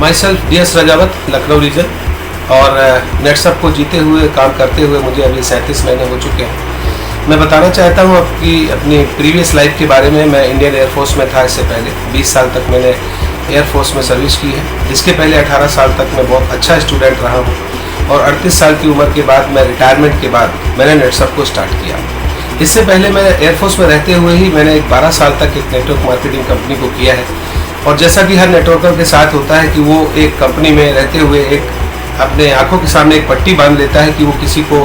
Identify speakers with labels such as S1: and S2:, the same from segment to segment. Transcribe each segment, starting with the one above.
S1: My self DS Rajawat, Lucknow region, और नेटसप को जीते हुए काम करते हुए मुझे अभी 37 महीने हो चुके हैं। मैं बताना चाहता हूँ अपनी प्रीवियस लाइफ के बारे में। मैं इंडियन एयरफोर्स में था इससे पहले। 20 साल तक मैंने एयरफोर्स में सर्विस की है, जिसके पहले 18 साल तक मैं बहुत अच्छा स्टूडेंट रहा हूँ, और 38 साल की उम्र के बाद मैं रिटायरमेंट के बाद मैंने नेटसप को स्टार्ट किया। इससे पहले मैं एयरफोर्स में रहते हुए ही मैंने 12 साल तक एक नेटवर्क मार्केटिंग कंपनी को किया है। और जैसा कि हर नेटवर्कर के साथ होता है कि वो एक कंपनी में रहते हुए एक अपने आंखों के सामने एक पट्टी बांध लेता है कि वो किसी को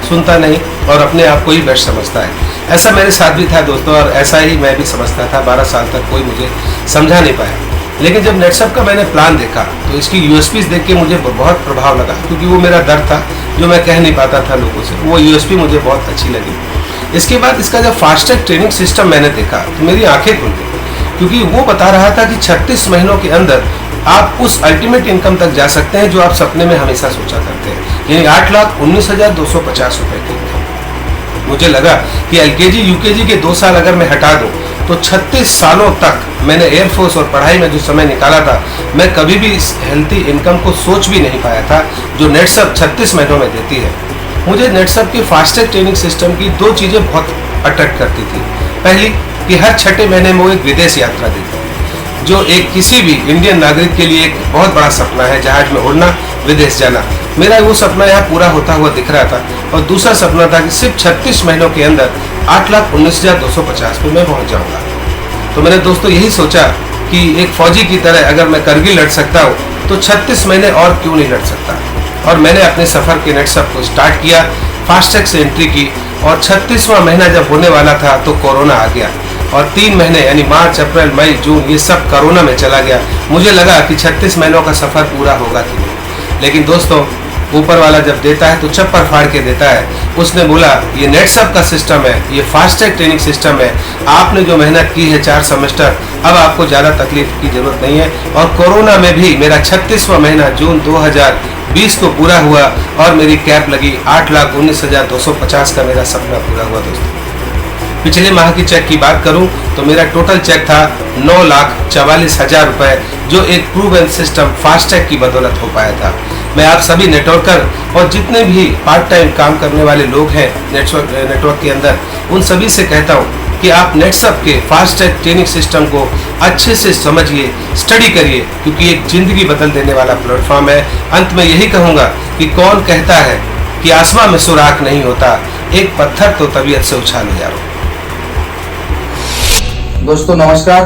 S1: सुनता नहीं और अपने आप को ही बेस्ट समझता है। ऐसा मेरे साथ भी था दोस्तों, और ऐसा ही मैं भी समझता था। 12 साल तक कोई मुझे समझा नहीं पाया। लेकिन जब नेटसप का मैंने प्लान देखा तो इसकी USPs देख के मुझे बहुत प्रभाव लगा, क्योंकि वो मेरा डर था जो मैं कह नहीं पाता था लोगों से। वो USP मुझे बहुत अच्छी लगी। इसके बाद इसका जब फास्ट ट्रैक ट्रेनिंग सिस्टम मैंने देखा तो मेरी आंखें खुल गई, क्योंकि वो बता रहा था कि 36 महीनों के अंदर आप उस अल्टीमेट इनकम तक जा सकते हैं जो आप सपने में हमेशा सोचा करते हैं, यानी 8,19,250 रुपए की इनकम। मुझे लगा कि LKG UKG के 2 साल अगर मैं हटा दूं तो 36 सालों तक मैंने एयरफोर्स और पढ़ाई में जो समय निकाला था, मैं कभी भी इस हेल्थी इनकम को सोच भी नहीं पाया था जो नेटसप 36 महीनों में देती है। मुझे नेटसप के फास्ट ट्रैक ट्रेनिंग सिस्टम की 2 चीज़ें बहुत अट्रैक्ट करती थी। पहली कि हर 6ठे महीने में वो एक विदेश यात्रा देती है, जो एक किसी भी इंडियन नागरिक के लिए एक बहुत बड़ा सपना है, जहाज में उड़ना, विदेश जाना। मेरा वो सपना यहाँ पूरा होता हुआ दिख रहा था। और दूसरा सपना था कि सिर्फ 36 महीनों के अंदर 8,19,250 पे मैं पहुँच जाऊँगा। तो मैंने दोस्तों यही सोचा कि एक फौजी की तरह अगर मैं करगिल लड़ सकता हूँ तो 36 महीने और क्यों नहीं लड़ सकता। और मैंने अपने सफ़र के नेटसप को स्टार्ट किया, फास्ट ट्रैक से एंट्री की, और 36वां महीना जब होने वाला था तो कोरोना आ गया, और 3 महीने यानी मार्च, अप्रैल, मई, जून ये सब कोरोना में चला गया। मुझे लगा कि 36 महीनों का सफ़र पूरा होगा कि नहीं। लेकिन दोस्तों, ऊपर वाला जब देता है तो चप्पर फाड़ के देता है। उसने बोला ये नेटसप का सिस्टम है, ये फास्ट ट्रैक ट्रेनिंग सिस्टम है, आपने जो मेहनत की है 4 सेमेस्टर, अब आपको ज़्यादा तकलीफ की ज़रूरत नहीं है। और कोरोना में भी मेरा 36वां महीना जून 2020 को पूरा हुआ और मेरी कैप लगी। 8,19,250 का मेरा सपना पूरा हुआ दोस्तों। पिछले माह की चेक की बात करूं तो मेरा टोटल चेक था 9,44,000 रुपए, जो एक प्रूवन सिस्टम फास्ट ट्रैक की बदौलत हो पाया था। मैं आप सभी नेटवर्कर और जितने भी पार्ट टाइम काम करने वाले लोग हैं नेटवर्क के अंदर, उन सभी से कहता हूं कि आप नेटसप के फास्ट ट्रैक ट्रेनिंग सिस्टम को अच्छे से समझिए, स्टडी करिए, क्योंकि एक जिंदगी बदल देने वाला प्लेटफॉर्म है। अंत में यही कहूँगा कि कौन कहता है कि आसमां में सुराख नहीं होता, एक पत्थर तो तबीयत से उछाल हो यारो।
S2: दोस्तों नमस्कार,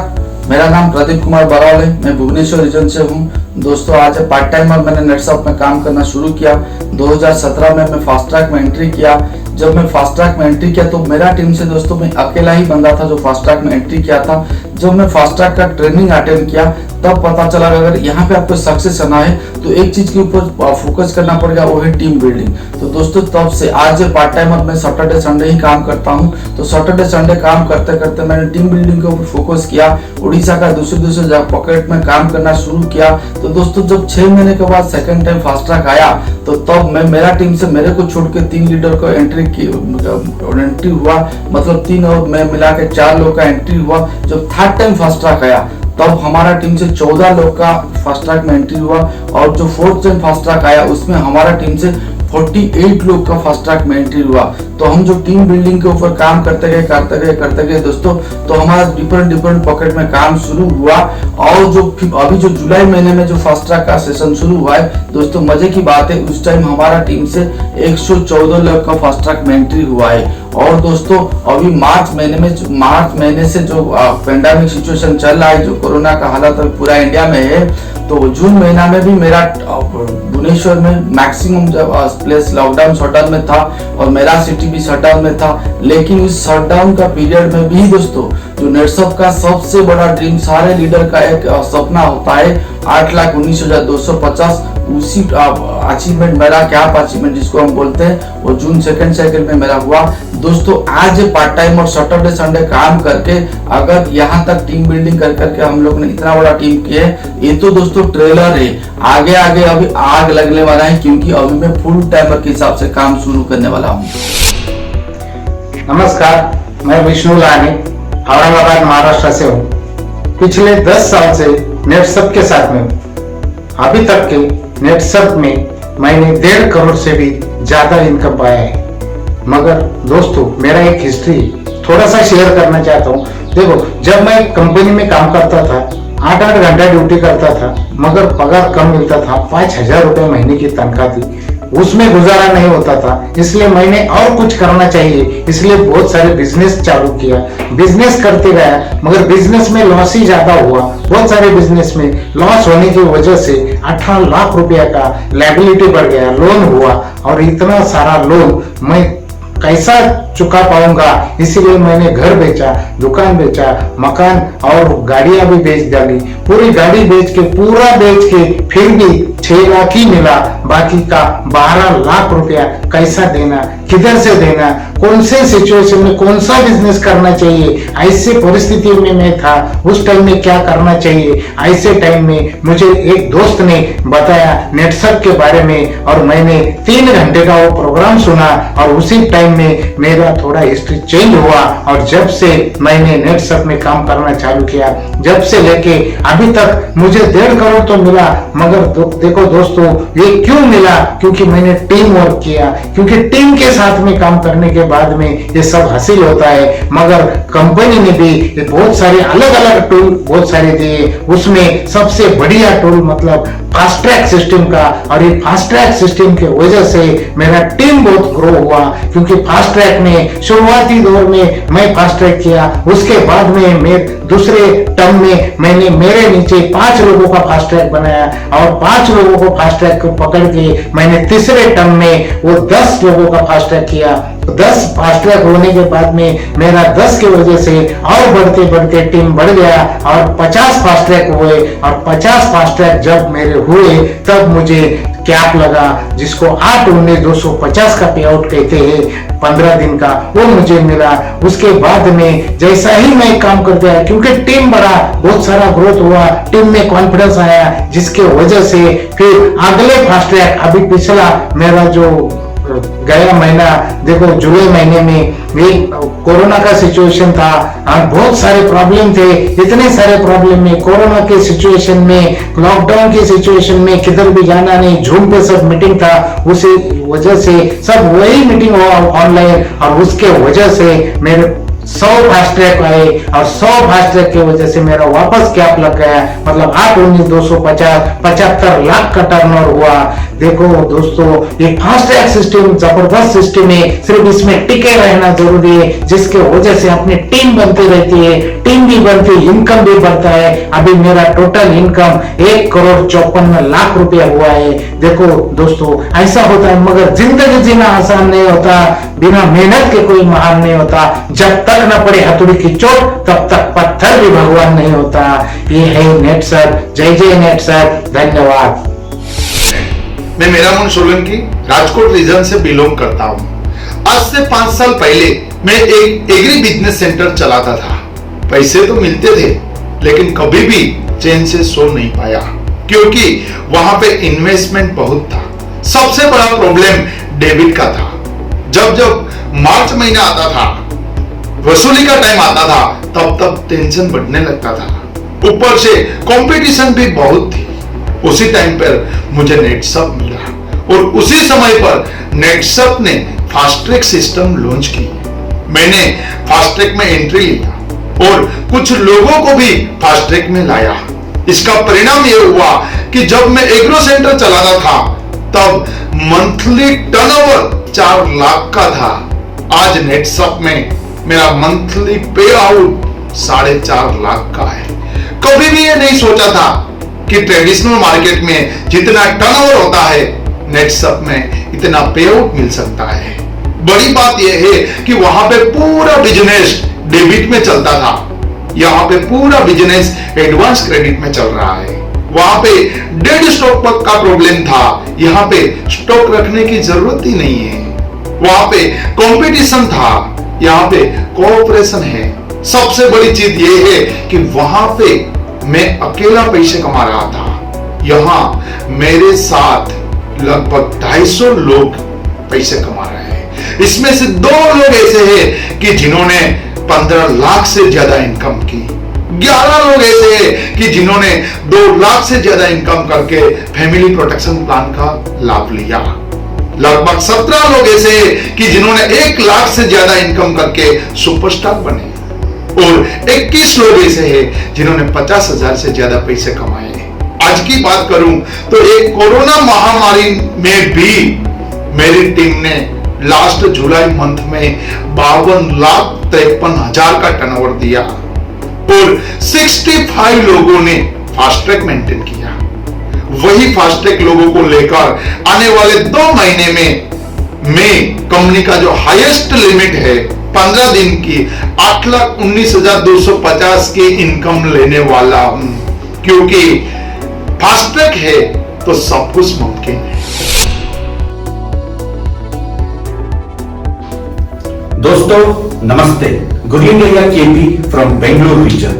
S2: मेरा नाम प्रदीप कुमार बराल है। मैं भुवनेश्वर रीजन से हूँ। दोस्तों आज पार्ट टाइम मैंने नेटसप में काम करना शुरू किया। 2017 में मैं फास्ट ट्रैक में एंट्री किया। जब मैं फास्ट ट्रैक में एंट्री किया तो मेरा टीम से दोस्तों मैं अकेला ही बंदा था जो फास्ट ट्रैक में एंट्री किया था। जब मैं फास्ट ट्रैक का ट्रेनिंग अटेंड किया तब पता चला अगर यहाँ पे आपको सक्सेस आना है तो एक चीज के ऊपर फोकस करना पड़ेगा, वो है टीम बिल्डिंग। तो दोस्तों तब से आज पार्ट टाइम मैं सैटरडे संडे ही काम करता हूँ। तो सैटरडे संडे काम करते करते मैंने टीम बिल्डिंग के ऊपर फोकस किया। उड़ीसा का दूसरे पॉकेट में काम करना शुरू किया। तो दोस्तों जब 6 महीने के बाद सेकंड टाइम फास्ट ट्रैक आया तो तब मैं मेरा टीम से मेरे को छोड़ के 3 लीडर को एंट्री हुआ, मतलब 3 और मैं मिला के 4 लोग का एंट्री हुआ। जब थर्ड टाइम फास्ट ट्रैक आया तब हमारा टीम से 14 लोग का फास्ट ट्रैक में एंट्री हुआ, और जो फोर्थ टाइम फास्ट ट्रैक आया उसमें हमारा टीम से 48 लोग का फास्ट ट्रैक में एंट्री हुआ। तो हम जो टीम बिल्डिंग के ऊपर काम करते गए दोस्तों, तो हमारा डिफरेंट पॉकेट में काम शुरू हुआ। और जो अभी जो जुलाई महीने में जो फास्ट ट्रैक का सेशन शुरू हुआ है दोस्तों, मजे की बात है उस टाइम हमारा टीम से 114 लोग का फास्ट ट्रैक में एंट्री हुआ है। और दोस्तों अभी मार्च महीने से जो पेंडेमिक सिचुएशन चल रहा है, जो कोरोना का हालत पूरा इंडिया में है, तो जून महीना में भी मेरा भुवनेश्वर में मैक्सिमम प्लेस लॉकडाउन शटडाउन में था और मेरा सिटी भी शटडाउन में था। लेकिन इस शटडाउन का पीरियड में भी दोस्तों जो नेटसप का सबसे बड़ा ड्रीम, सारे लीडर का एक सपना होता है 8,19,250, उसी अचीवमेंट मेरा कैप अचीवमेंट जिसको हम बोलते हैं वो जून सेकंड साइकिल में मेरा हुआ। दोस्तों आज पार्ट टाइम और सैटरडे संडे काम करके अगर यहाँ तक टीम बिल्डिंग करके हम लोग ने इतना बड़ा टीम किया है, ये तो दोस्तों ट्रेलर है। आगे अभी आग लगने वाला है, क्योंकि अभी मैं फुल टाइमर के हिसाब से काम शुरू करने वाला हूँ।
S3: नमस्कार, मैं विष्णु लानी औरंगाबाद महाराष्ट्र से हूँ। पिछले 10 साल से नेटसप के साथ में हूँ। अभी तक के नेटसप में मैंने 1.5 करोड़ से भी ज्यादा इनकम पाया है। मगर दोस्तों, मेरा एक हिस्ट्री थोड़ा सा शेयर करना चाहता हूँ। देखो, जब मैं कंपनी में काम करता था, 8-8 घंटा ड्यूटी करता था, मगर पगार कम मिलता था। 5,000 रुपए महीने की तनख्वाह थी, उसमें गुजारा नहीं होता था। इसलिए मैंने और कुछ करना चाहिए, इसलिए बहुत सारे बिजनेस चालू किया। बिजनेस करते गया, मगर बिजनेस में लॉस ही ज्यादा हुआ। बहुत सारे बिजनेस में लॉस होने की वजह से 18 लाख रुपया का लायबिलिटी बढ़ गया, लोन हुआ। और इतना सारा लोन मैं कैसा चुका पाऊंगा, इसीलिए मैंने घर बेचा, दुकान बेचा, मकान और गाड़ियां भी बेच डाली। पूरी गाड़ी बेच के, पूरा बेच के फिर भी 6 लाख ही मिला। बाकी का 12 लाख रुपया कैसा देना, किधर से देना, कौन से सिचुएशन में कौन सा बिजनेस करना चाहिए, ऐसे परिस्थिति में मैं था। उस टाइम में क्या करना चाहिए, ऐसे टाइम में मुझे एक दोस्त ने बताया नेटसप के बारे में, और मैंने 3 घंटे का वो प्रोग्राम सुना। और उसी टाइम में मेरा थोड़ा हिस्ट्री चेंज हुआ। और जब से मैंने नेटसप में काम करना चालू किया, जब से लेके अभी तक मुझे 1.5 करोड़ तो मिला। मगर देखो दोस्तों, ये क्यों मिला? क्योंकि मैंने टीम वर्क किया, क्योंकि टीम के साथ में काम करने के बाद में ये सब हासिल होता है। मगर कंपनी ने भी बहुत सारे अलग अलग टूल बहुत सारे दिए, उसमें सबसे बढ़िया टूल मतलब फास्ट ट्रैक सिस्टम का। और ये फास्ट ट्रैक सिस्टम के वजह से मेरा टीम बहुत ग्रो हुआ, क्योंकि फास्ट ट्रैक में शुरुआती दौर में मैं फास्ट ट्रैक किया, उसके बाद में मैं दूसरे टर्म में मैंने मेरे नीचे 5 लोगों का फास्ट ट्रैक बनाया, और 5 लोगों को फास्ट ट्रैक को पकड़ के मैंने तीसरे टर्म में वो 10 लोगों का फास्ट ट्रैक किया। 10 फास्ट ट्रैक होने के बाद में मेरा 10 की वजह से और बढ़ते बढ़ते टीम बढ़ गया, और 50 फास्ट ट्रैक हुए। और 50 फास्ट ट्रैक जब मेरे हुए, तब मुझे कैप लगा, जिसको 8/19/250 का पे आउट कहते हैं, 15 दिन का, वो मुझे मिला। उसके बाद में जैसा ही मैं काम करते आया, क्योंकि टीम बढ़ा, बहुत सारा ग्रोथ हुआ, टीम में कॉन्फिडेंस आया, जिसके वजह से फिर अगले फास्ट ट्रैक, अभी पिछला मेरा जो गया महीना देखो, जुलाई महीने में ये कोरोना का सिचुएशन था और बहुत सारे प्रॉब्लम थे। इतने सारे प्रॉब्लम में, कोरोना के सिचुएशन में, लॉकडाउन के सिचुएशन में किधर भी जाना नहीं, जूम पे सब मीटिंग था। उसी वजह से सब वही मीटिंग हुआ ऑनलाइन, और उसके वजह से मेरे 100 फास्ट ट्रैक आए, और 100 फास्ट ट्रैक की वजह से मेरा वापस कैप लग गया। मतलब 8/19/250 75 लाख का टर्नओवर हुआ। देखो दोस्तों, ये फास्ट ट्रैक सिस्टम जबरदस्त सिस्टम है, सिर्फ इसमें टिके रहना जरूरी है, जिसके वजह से अपनी टीम बनती रहती है, टीम भी बनती है, इनकम भी बढ़ता है। अभी मेरा टोटल इनकम 1,54,00,000 रुपया हुआ है। देखो दोस्तों, ऐसा होता है, मगर जिंदगी जीना आसान नहीं होता, बिना मेहनत के कोई महान नहीं होता। जब तक न पड़े हथौड़ी की चोट, तब तक पत्थर भी भगवान नहीं होता। ये है नेटसप। जय जय नेटसप। धन्यवाद।
S4: मैं मेरामन सोलंकी राजकोट रीजन से बिलोंग करता हूँ। आज से 5 साल पहले मैं एक एग्री बिजनेस सेंटर चलाता था। पैसे तो मिलते थे, लेकिन कभी भी चैन से सो नहीं पाया, क्योंकि वहां पे इन्वेस्टमेंट बहुत था। सबसे बड़ा प्रॉब्लम डेबिट का था। जब जब मार्च महीना आता था, वसूली का टाइम आता था, तब तब टेंशन बढ़ने लगता था। ऊपर से कंपटीशन भी बहुत थी। उसी टाइम पर मुझे नेटसप मिला, और उसी समय पर नेटसप ने फास्ट ट्रैक सिस्टम लॉन्च की। मैंने फास्ट ट्रैक में एंट्री लिया, और कुछ लोगों को भी फास्ट ट्रैक में लाया। इसका परिणाम यह हुआ कि जब मैं एग्रो सेंटर चलाता था, तब मंथली टर्नओवर 4 लाख का था। आज नेटसप में मेरा मंथली पे आउट 4.5 लाख का है। कभी भी ये नहीं सोचा था कि ट्रेडिशनल मार्केट में जितना टर्नओवर होता है, नेटसप में इतना पे आउट मिल सकता है। बड़ी बात यह है कि वहां पे पूरा बिजनेस डेबिट में चलता था, यहाँ पे पूरा बिजनेस एडवांस क्रेडिट में चल रहा है। वहां पे डेड स्टॉक का प्रॉब्लम था, यहाँ पे स्टॉक रखने की जरूरत ही नहीं है। वहां पे कंपटीशन था, यहाँ पे कोऑपरेशन है। सबसे बड़ी चीज ये है कि वहां पे मैं अकेला पैसे कमा रहा था, यहाँ मेरे साथ लगभग 250 लोग पैसे कमा रहे हैं। इसमें से 2 लोग ऐसे हैं कि जिन्होंने 15 लाख से ज्यादा इनकम की। 11 लोग ऐसे हैं कि जिन्होंने 2 लाख से ज्यादा इनकम करके फैमिली प्रोटेक्शन प्लान का लाभ लिया। लगभग 17 लोग ऐसे हैं कि जिन्होंने 1 लाख से ज्यादा इनकम करके सुपरस्टार बने और 21 लोग ऐसे हैं जिन्होंने 50,000 से ज्यादा पैसे कमाए। आज की बात करूं तो एक कोरोना महामारी में भी मेरी टीम ने लास्ट जुलाई मंथ में 52,53,000 का टर्नओवर दिया और 65 लोगों ने फास्ट ट्रैक मेंटेन किया। वही फास्ट ट्रैक लोगों को लेकर आने वाले 2 महीने में कंपनी का जो हाईएस्ट लिमिट है 15 दिन की 8,19,250 की इनकम लेने वाला हूं, क्योंकि फास्ट ट्रैक है तो सब कुछ मुमकिन है।
S5: दोस्तों नमस्ते, good evening KP from Bengaluru region.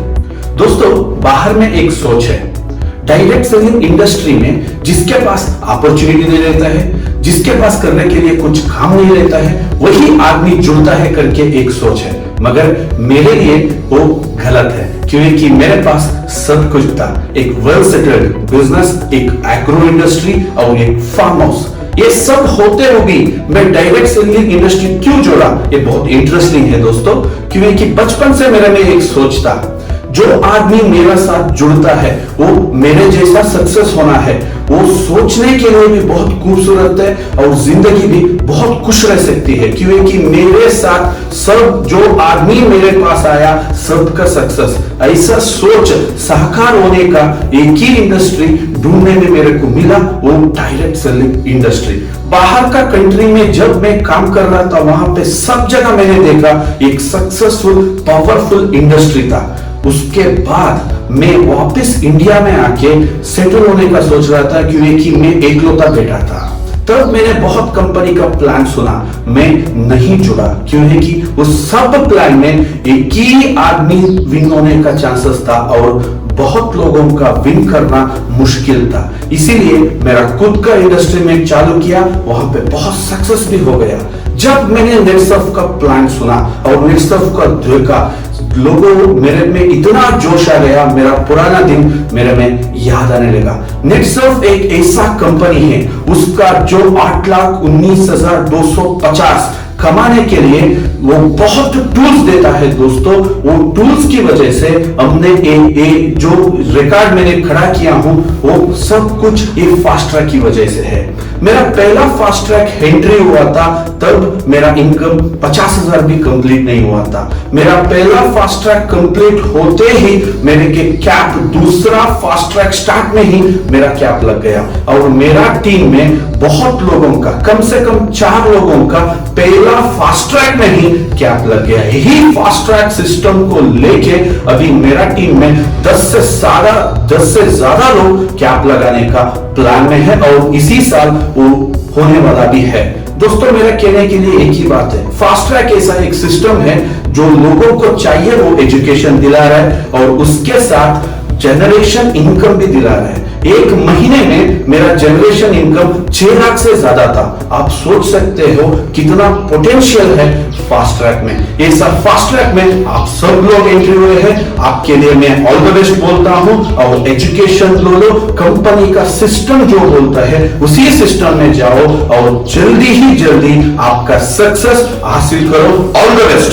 S5: दोस्तों बाहर में एक सोच है, डायरेक्ट सेलिंग इंडस्ट्री में जिसके पास अपॉर्चुनिटी नहीं रहता है, जिसके पास करने के लिए कुछ काम नहीं रहता है, वही आदमी जुड़ता है करके एक सोच है। मगर मेरे लिए वो गलत है, क्योंकि मेरे पास सब कुछ था। एक वेल सेटल्ड बिजनेस, एक एग्रो इंडस्ट्री और एक फार्म हाउस। ये सब होते हुए भी मैं डायरेक्ट सेलिंग इंडस्ट्री क्यों जोड़ा, ये बहुत इंटरेस्टिंग है दोस्तों। क्योंकि बचपन से मेरे में एक सोच था, जो आदमी मेरे साथ जुड़ता है वो मेरे जैसा सक्सेस होना है। वो सोचने के लिए भी बहुत खूबसूरत है और जिंदगी भी बहुत खुश रह सकती है, क्योंकि मेरे साथ सब जो आदमी मेरे पास आया सबका सक्सेस। ऐसा सोच साकार होने का एक ही इंडस्ट्री ढूंढने में मेरे को मिला, वो डायरेक्ट सेलिंग इंडस्ट्री। बाहर का कंट्री में जब मैं काम कर रहा था वहां पे सब जगह मैंने देखा एक सक्सेसफुल पावरफुल इंडस्ट्री था। उसके बाद मैं वापस इंडिया में आके सेटल होने का सोच रहा था, क्योंकि मैं एकलौता बेटा था। तब मैंने बहुत कंपनी का प्लान सुना, मैं नहीं जुड़ा, क्योंकि उस सब प्लान में एक ही आदमी विन होने का चांसेस था और बहुत लोगों का विन करना मुश्किल था। इसीलिए मेरा खुद का इंडस्ट्री में चालू किया, वहां पे बहुत सक्सेस भी हो गया। जब मैंने नेटसर्फ का प्लान सुना और नेटसर्फ का देखा, लोगों मेरे में इतना जोश आ गया, मेरा पुराना दिन मेरे में याद आने लगा। नेटसर्फ एक ऐसा कंपनी है, उसका जो 8,19,250 कमाने के लिए वो बहुत टूल्स देता है दोस्तों। वो टूल्स की वजह से हमने जो रिकॉर्ड मैंने खड़ा किया हूं वो सब कुछ ये फास्ट ट्रैक की वजह से है। मेरा पहला फास्ट ट्रैक एंट्री हुआ था, तब मेरा इनकम 50,000 भी कंप्लीट नहीं हुआ था। मेरा पहला फास्ट ट्रैक कंप्लीट होते ही मेरे के कैप, दूसरा फास्ट ट्रैक स्टार्ट में ही मेरा कैप लग गया और मेरा टीम में बहुत लोगों का, कम से कम 4 लोगों का पहला फास्ट ट्रैक में ही कैप लग गया। यही फास्ट ट्रैक सिस्टम को लेके अभी मेरा टीम में 10 से ज्यादा लोग कैप लगाने का प्लान में है और इसी साल वो होने वाला भी है। दोस्तों मेरा कहने के लिए एक ही बात है, फास्ट ट्रैक ऐसा एक सिस्टम है जो लोगों को चाहिए वो एजुकेशन दिला रहा है और उसके साथ जनरेशन इनकम भी दिला रहा है। एक महीने में मेरा जनरेशन इनकम 6 लाख से ज्यादा था। आप सोच सकते हो कितना पोटेंशियल है फास्ट ट्रैक में। ये सब फास्ट ट्रैक में आप सब लोग एंट्री हुए हैं, आपके लिए मैं ऑल द बेस्ट बोलता हूं और एजुकेशन लो, कंपनी का सिस्टम जो बोलता है उसी सिस्टम में जाओ और जल्दी ही जल्दी आपका सक्सेस हासिल करो। All the best.